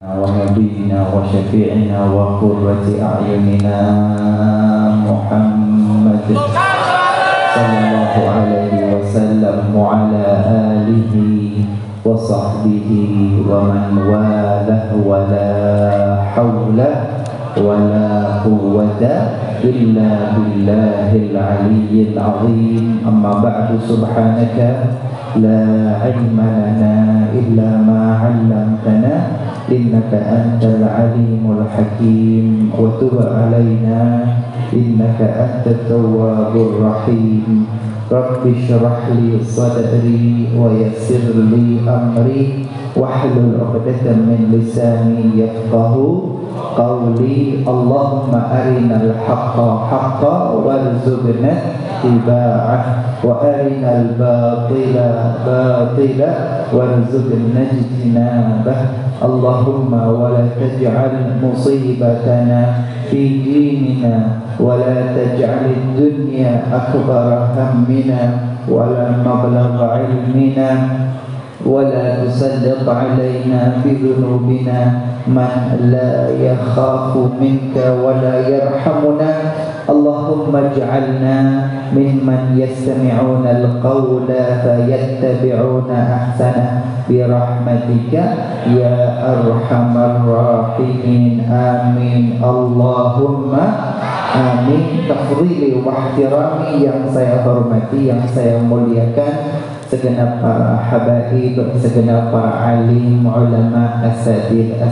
ونبينا وشفيعنا وقرة أعيننا محمد صلى الله عليه وسلم وعلى آله وصحبه ومن والاه ولا حول ولا قوة إلا بالله العلي العظيم. أما بعد، سبحانك لا علم لنا إلا ما علمتنا إنك أنت العليم الحكيم وتب علينا إنك أنت التواب الرحيم. رب اشرح لي صدري ويسر لي أمري واحلل عقدة من لساني يفقه قولي. اللهم أرنا الحق حقا وارزقنا اتباعه وأرنا الباطل باطلا وارزقنا اجتنابه. اللهم ولا تجعل مصيبتنا في ديننا ولا تجعل الدنيا أكبر همنا ولا مبلغ علمنا ولا تسلط علينا في ذنوبنا من لا يخاف منك ولا يرحمنا. اللهم اجعلنا ممن يستمعون القول فيتبعون أحسنه برحمتك يا أرحم الراحمين. آمين اللهم amin. Tafdhili wa ihtirami, yang saya hormati, yang saya muliakan, segenap para habaib, segenap para alim, ulama, asatidah,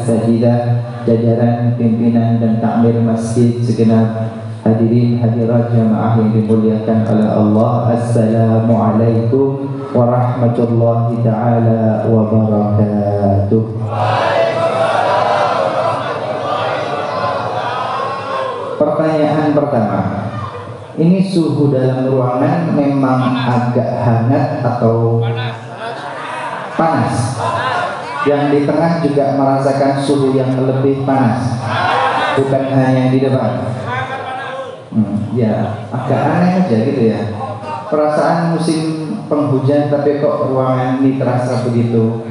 jajaran pimpinan dan takmir masjid, segenap hadirin hadirat jamaah yang dimuliakan oleh Allah. Assalamualaikum warahmatullahi taala wabarakatuh. Pertanyaan pertama, ini suhu dalam ruangan memang agak hangat atau panas? Yang di tengah juga merasakan suhu yang lebih panas, bukan hanya yang di depan. Ya, agak aneh aja gitu ya. Perasaan musim penghujan tapi kok ruangan ini terasa begitu.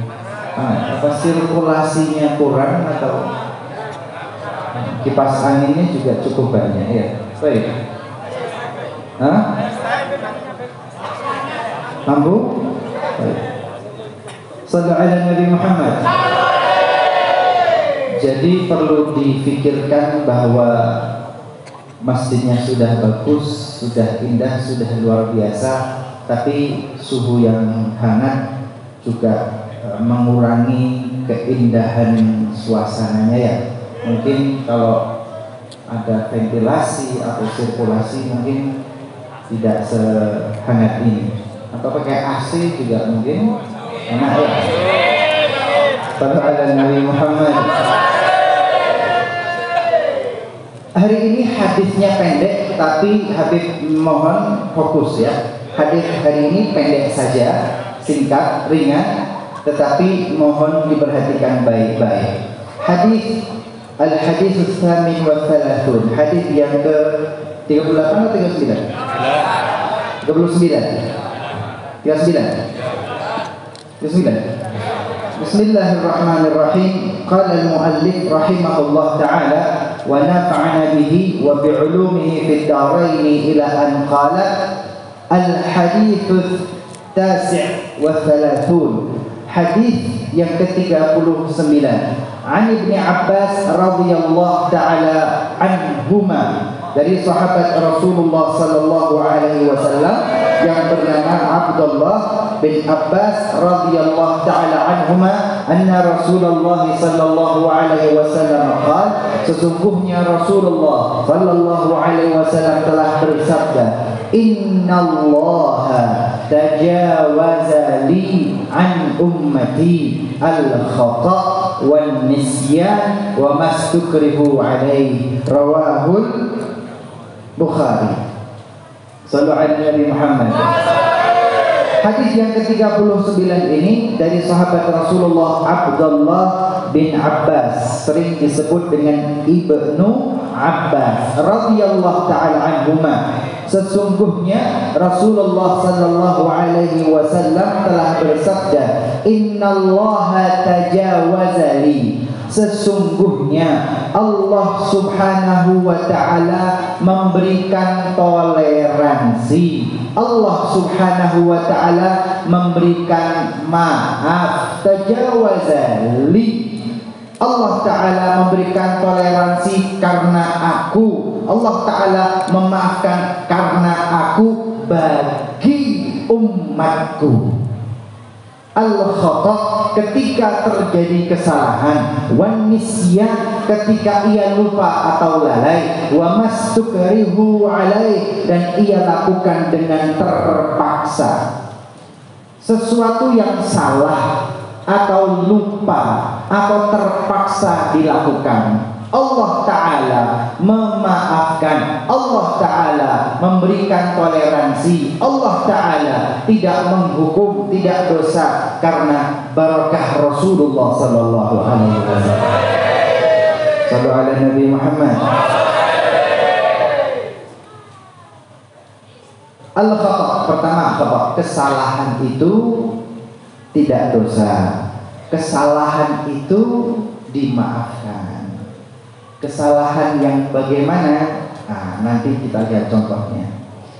Apa sirkulasinya kurang atau kipas anginnya juga cukup banyak ya? Baik. Lampu? Baik. Sallallahu alaihi Nabi Muhammad. Jadi perlu difikirkan bahwa masjidnya sudah bagus, sudah indah, sudah luar biasa, tapi suhu yang hangat juga mengurangi keindahan suasananya ya. Mungkin kalau ada ventilasi atau sirkulasi mungkin tidak sehangat ini, atau pakai AC juga mungkin enak ya. Sallallahu alaihi Nabi Muhammad. Hari ini hadisnya pendek, tapi Habib mohon fokus ya. Hadis hari ini pendek saja, singkat, ringan, tetapi mohon diperhatikan baik-baik. Hadis Al-Hadis Tsamin wa Thalathun, hadis yang ke 38 atau 39? 39. Bismillahirrahmanirrahim. Qala al-muallif rahimahullah ta'ala wa nafa'ana bihi wa bi'ulumihi fid darain ila an qala al-hadits tasi' wa thalathun, hadis yang ke-39. An Ibni Abbas radhiyallahu ta'ala anhuma, dari sahabat Rasulullah sallallahu alaihi wasallam yang bernama Abdullah bin Abbas radhiyallahu ta'ala anhuma, anna Rasulullah sallallahu alaihi wasallam qala, sesungguhnya Rasulullah sallallahu alaihi wasallam telah bersabda, innallaha tajawaza li an ummati al-khata' wal nisyan wa mastukrihu alaihi, rawahul Bukhari. Sallallahu alaihi Nabi Muhammad. Hadis yang ke-39 ini dari sahabat Rasulullah Abdullah bin Abbas, sering disebut dengan Ibnu Abbas radhiyallahu ta'ala anhuma. Sesungguhnya Rasulullah sallallahu alaihi wasallam telah bersabda, innallaha tajawaza li, Sesungguhnya Allah Subhanahu wa ta'ala memberikan toleransi. Allah Subhanahu wa ta'ala memberikan maaf, tajawazali. Allah Ta'ala memberikan toleransi karena aku. Allah Ta'ala memaafkan karena aku bagi umatku. Al-khata' ketika terjadi kesalahan, wan nisyan ketika ia lupa atau lalai, wa mastukrihu alaih dan ia lakukan dengan terpaksa. Sesuatu yang salah atau lupa atau terpaksa dilakukan, Allah Ta'ala memaafkan, Allah Ta'ala memberikan toleransi, Allah Ta'ala tidak menghukum, tidak dosa karena barakah Rasulullah Sallallahu Alaihi Wasallam. Sallu ala Nabi Muhammad. Al-khata', pertama khata', kesalahan itu tidak dosa, kesalahan itu dimaafkan. Kesalahan yang bagaimana? Nah, nanti kita lihat contohnya.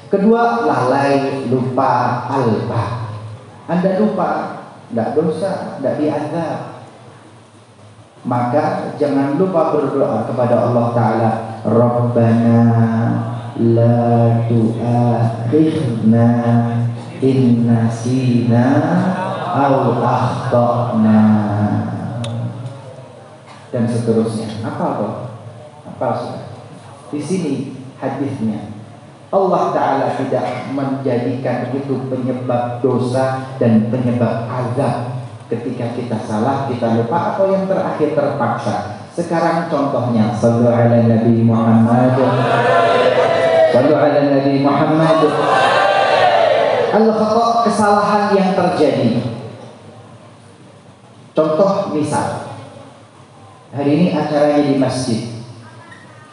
Kedua, lalai, lupa, alba. Anda lupa, tidak dosa, tidak diazab. Maka jangan lupa berdoa kepada Allah Ta'ala, Rabbana la tu'akhidna in nasina aw akhtana, dan seterusnya. Apa kok? Apa sudah? Di sini hadisnya Allah Ta'ala tidak menjadikan itu penyebab dosa dan penyebab azab ketika kita salah, kita lupa, atau yang terakhir terpaksa. Sekarang contohnya, sallu ala Nabi Muhammad, sallu ala Nabi Muhammad. Al-khata', kesalahan yang terjadi. Contoh misal, hari ini acaranya di masjid,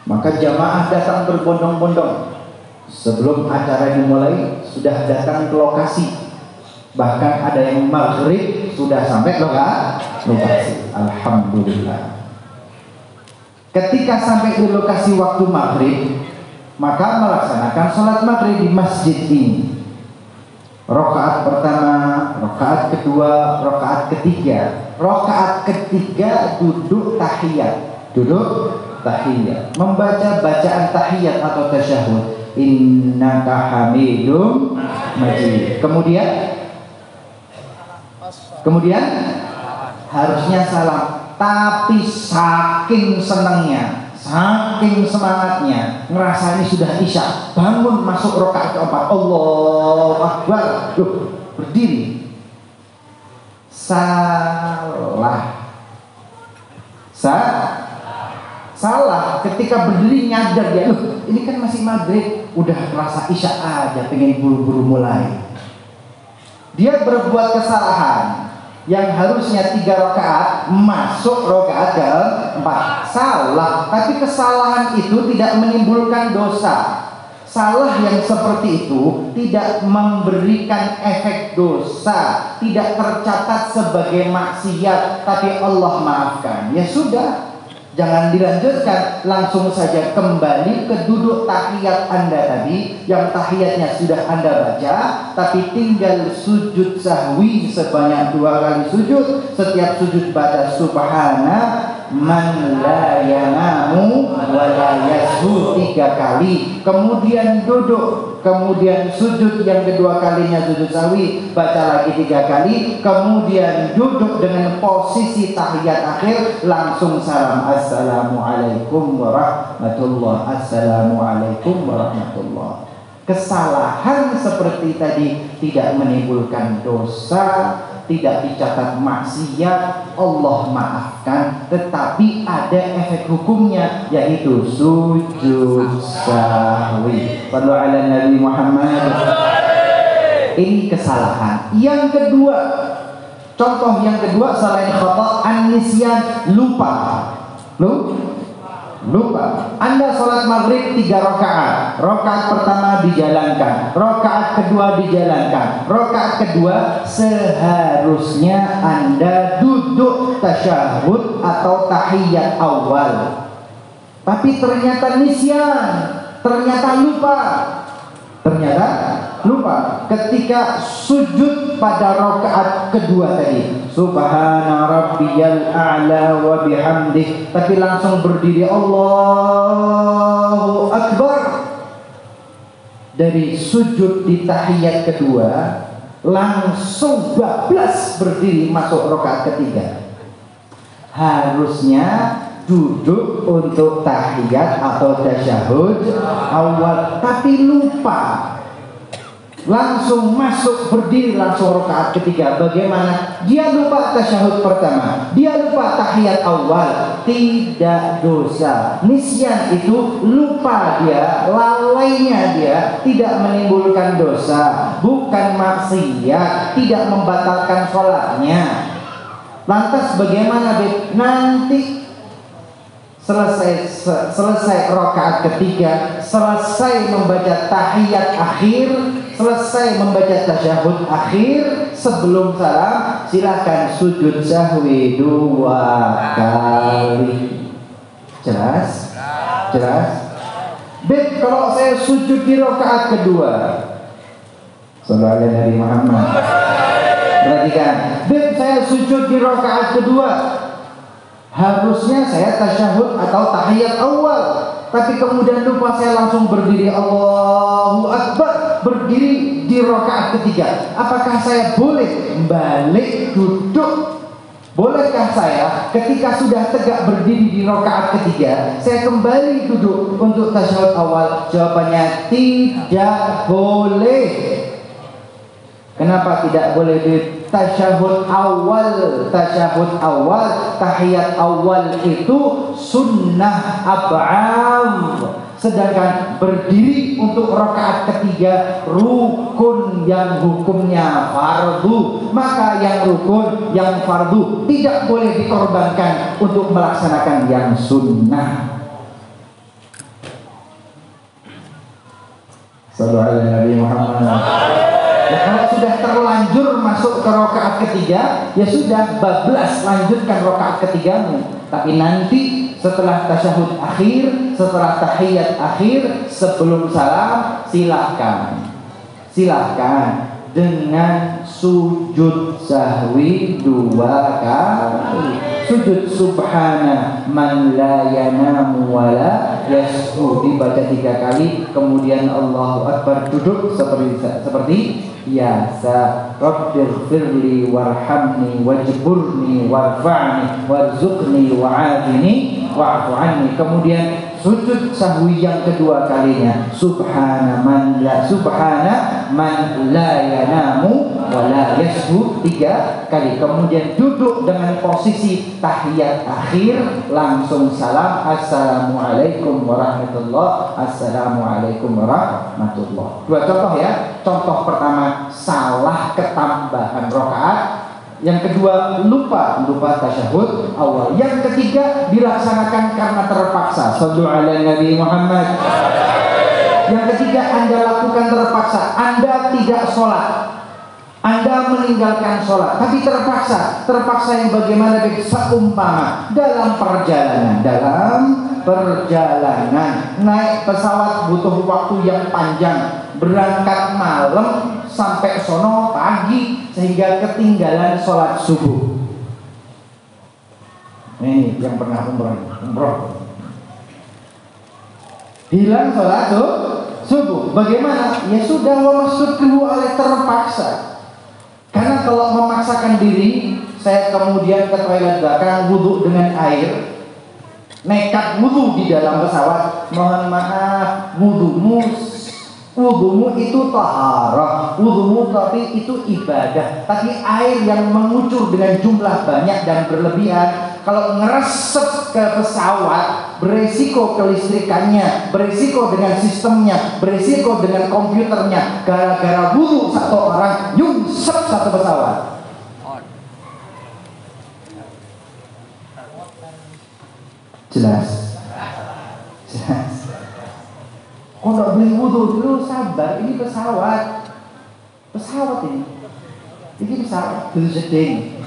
maka jamaah datang berbondong-bondong. Sebelum acara dimulai sudah datang ke lokasi, bahkan ada yang maghrib sudah sampai lokasi. Alhamdulillah. Ketika sampai di lokasi waktu maghrib, maka melaksanakan sholat maghrib di masjid ini. Rakaat pertama, rakaat kedua, rakaat ketiga. Rakaat ketiga duduk tahiyat, membaca bacaan tahiyat atau tasyahud. Innaka hamidum majid. Kemudian harusnya salam, tapi saking senangnya, saking semangatnya, ngerasa ini sudah isya, bangun masuk rakaat keempat, Allahu Akbar, berdiri. Salah ketika berdiri nyadar dia, ini kan masih maghrib, udah merasa isya aja, pengen buru-buru mulai. Dia berbuat kesalahan yang harusnya 3 rakaat masuk rakaat keempat, salah, tapi kesalahan itu tidak menimbulkan dosa. Salah yang seperti itu tidak memberikan efek dosa, tidak tercatat sebagai maksiat, tapi Allah maafkan. Ya sudah, jangan dilanjutkan, langsung saja kembali ke duduk tahiyat Anda tadi, yang tahiyatnya sudah Anda baca, tapi tinggal sujud sahwi sebanyak 2 kali sujud. Setiap sujud baca subhana man la yanamu wa la yashu 3 kali, kemudian duduk, kemudian sujud yang kedua kalinya sujud sahwi, baca lagi 3 kali, kemudian duduk dengan posisi tahiyat akhir, langsung salam, assalamualaikum warahmatullah, assalamualaikum warahmatullah. Kesalahan seperti tadi tidak menimbulkan dosa, tidak dicatat maksiat, Allah maafkan, tetapi ada efek hukumnya, yaitu sujud sahwi. Sallu ala Nabi Muhammad. Ini kesalahan. Yang kedua, contoh yang kedua selain khata', an-nisyan, lupa. lupa. Anda sholat maghrib 3 rakaat, rakaat pertama dijalankan, rakaat kedua dijalankan, rakaat kedua seharusnya Anda duduk tasyahud atau tahiyat awal. Tapi ternyata nisyan, ternyata lupa. Ketika sujud pada rakaat kedua tadi, subhana rabbiyal a'la wa bihamdih, tapi langsung berdiri Allahu akbar. Dari sujud di tahiyat kedua langsung bablas berdiri masuk rakaat ketiga. Harusnya duduk untuk tahiyat atau tasyahud awal, tapi lupa. Langsung masuk berdiri langsung rakaat ketiga. Bagaimana? Dia lupa tasyahud pertama, dia lupa tahiyat awal, tidak dosa. Nisyan itu lupa dia, lalainya dia, tidak menimbulkan dosa, bukan maksiat, tidak membatalkan sholatnya. Lantas bagaimana, Beb? Nanti selesai rakaat ketiga, selesai membaca tahiyat akhir, selesai membaca tasyahud akhir, sebelum salam silakan sujud sahwi 2 kali. Jelas? Beb, kalau saya sujud di rakaat kedua, sallallahu alaihi Muhammad, perhatikan, Beb, saya sujud di rakaat kedua, harusnya saya tasyahud atau tahiyat awal, tapi kemudian lupa, saya langsung berdiri Allahu Akbar, berdiri di rakaat ketiga. Apakah saya boleh balik duduk? Bolehkah saya ketika sudah tegak berdiri di rakaat ketiga, saya kembali duduk untuk tasyahud awal? Jawabannya tidak boleh. Kenapa tidak boleh? Di tasyahud awal, tahiyat awal itu sunnah ab'am, sedangkan berdiri untuk rakaat ketiga rukun yang hukumnya fardu. Maka yang rukun, yang fardu tidak boleh dikorbankan untuk melaksanakan yang sunnah. Sallallahu alaihi Muhammad. Ya, kalau sudah terlanjur masuk ke rakaat ketiga, ya sudah, bablas, lanjutkan rakaat ketigamu. Tapi nanti setelah tasyahud akhir, setelah tahiyat akhir, sebelum salam, silahkan dengan sujud sahwi 2 kali. Sujud subhana man la yanamu wa la yashu dibaca 3 kali, kemudian Allahu Akbar, duduk seperti biasa. Rabbighfirli warhamni wajburni warfa'ni warzuqni wa'afini wa'fu anni. Kemudian sujud sahwi yang kedua kalinya, subhana man la yanamu wa la yashu 3 kali. Kemudian duduk dengan posisi tahiyat akhir, langsung salam, assalamualaikum warahmatullah, assalamualaikum warahmatullah. 2 contoh ya. Contoh pertama, salah ketambahan rakaat. Yang kedua, lupa tasyahud awal. Yang ketiga, dilaksanakan karena terpaksa. Shallu ala Nabi Muhammad. Yang ketiga, Anda lakukan terpaksa. Anda tidak sholat, Anda meninggalkan sholat, tapi terpaksa. Terpaksa yang bagaimana? Seumpama dalam perjalanan naik pesawat butuh waktu yang panjang, berangkat malam sampai sono pagi, sehingga ketinggalan sholat subuh. Ini yang pernah umroh. Hilang sholat subuh. Bagaimana? Ya sudah, wamasudhu oleh terpaksa. Karena kalau memaksakan diri, saya kemudian ke toilet belakang, wudhu dengan air, nekat wudhu di dalam pesawat, mohon maaf, wudhumu itu taharah, wudhumu tapi itu ibadah. Tapi air yang mengucur dengan jumlah banyak dan berlebihan, kalau ngeresep ke pesawat, beresiko kelistrikannya, beresiko dengan sistemnya, beresiko dengan komputernya. Gara-gara wudhu satu orang, nyungsep satu pesawat. Jelas. Kok nggak beli wudhu dulu? Sabar, ini pesawat ini. Ini pesawat dulu seding.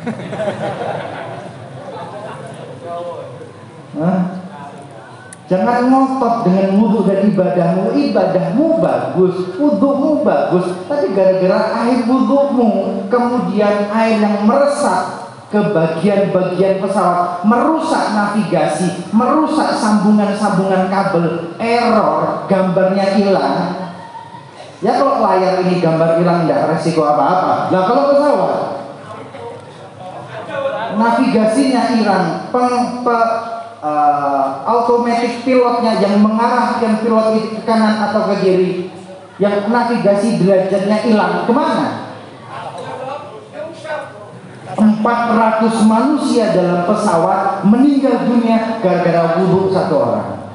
Jangan ngotot dengan wudhu dan ibadahmu bagus, wudhumu bagus, tapi gara-gara air wudhumu kemudian air yang meresap ke bagian-bagian pesawat, merusak navigasi, merusak sambungan-sambungan kabel, error, gambarnya hilang. Ya kalau layar ini gambar hilang tidak resiko apa-apa. Nah kalau pesawat navigasinya hilang, automatic pilotnya yang mengarahkan pilot itu ke kanan atau ke kiri, yang navigasi derajatnya hilang, kemana? 400 manusia dalam pesawat meninggal dunia gara-gara wudhu satu orang.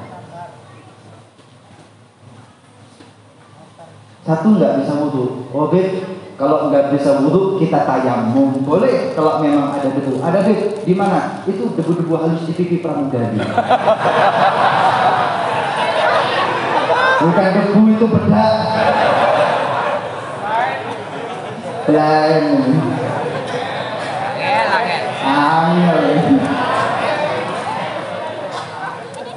Satu nggak bisa wudhu. Oke, kalau nggak bisa wudhu kita tayamum boleh. Kalau memang ada debu, ada debu di mana? Itu debu-debu halus di pipi pramugari. Bukan debu, itu bedak. Lain.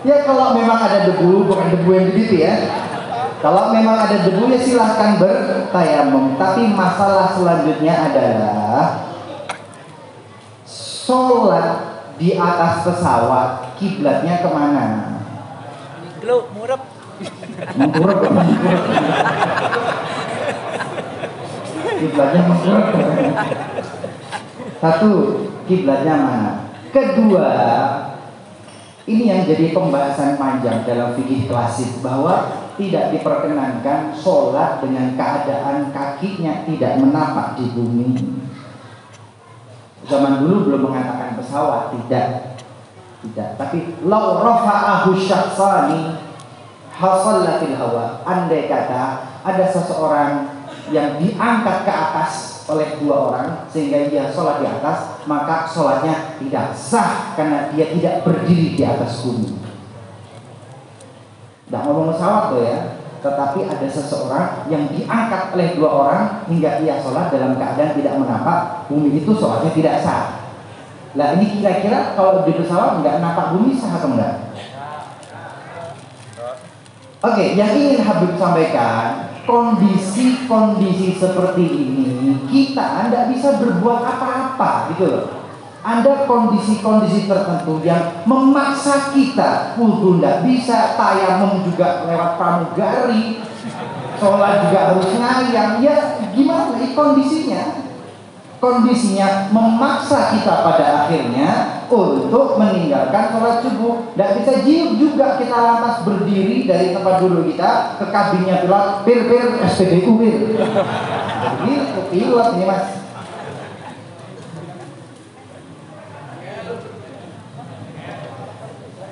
Ya kalau memang ada debu, bukan debu yang begitu ya. Kalau memang ada debu ya silahkan bertayamum. Tapi masalah selanjutnya adalah sholat di atas pesawat, kiblatnya kemana? Murep. Kiblatnya murep. Satu, kiblatnya mana? Kedua, ini yang jadi pembahasan panjang dalam fikih klasik, bahwa tidak diperkenankan sholat dengan keadaan kakinya tidak menapak di bumi. Zaman dulu belum mengatakan pesawat, tidak. Tapi law rafa'ahu syakhsani hasallatil hawa. Andai kata ada seseorang yang diangkat ke atas oleh dua orang sehingga dia sholat di atas, maka sholatnya tidak sah karena dia tidak berdiri di atas bumi. Tidak ngomong pesawat tuh ya, tetapi ada seseorang yang diangkat oleh dua orang hingga ia sholat dalam keadaan tidak menapak bumi, itu sholatnya tidak sah. Nah ini kira-kira kalau di pesawat nggak napak bumi sah atau enggak? Oke, yang ingin Habib sampaikan, kondisi-kondisi seperti ini kita tidak bisa berbuat apa-apa gitu loh. Ada kondisi-kondisi tertentu yang memaksa kita wudhu tidak bisa, tayamum juga lewat pramugari, sholat juga harus ngayang. Ya gimana kondisinya? Kondisinya memaksa kita pada akhirnya untuk meninggalkan sholat subuh. Tidak bisa jiuk juga kita lantas berdiri dari tempat duduk kita ke kabinnya pilot, pir SPBU pir. Begitu pilot ini mas.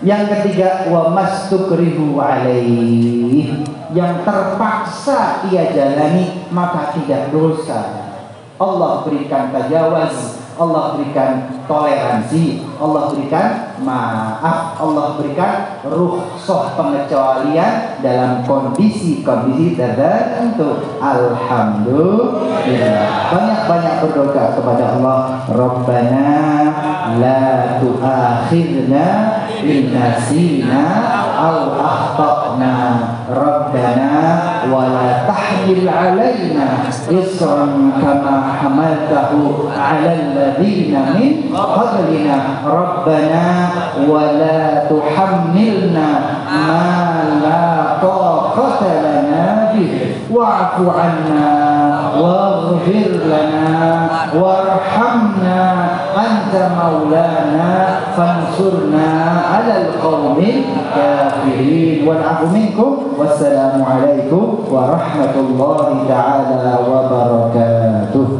Yang ketiga, wa mastukrihu alaih, yang terpaksa ia jalani maka tidak dosa. Allah berikan tajawaz, Allah berikan toleransi, Allah berikan maaf, Allah berikan rukhsah pengecualian dalam kondisi-kondisi tertentu. Alhamdulillah. Banyak-banyak berdoa kepada Allah. Rabbana la tu'akhidna in nasina aw akhtana. Rabbana wa la tahmil alaina isran kama hamaltahu 'alal ladzina min qablina. Rabbana wa la tuhammilna ma la taqata lana bih wa'fu 'anna waghfir lana warhamna anta maulana fansurna 'alal qaumil kafirin. Wa'fu minkum. Wassalamu alaikum warahmatullahi ta'ala wabarakatuh.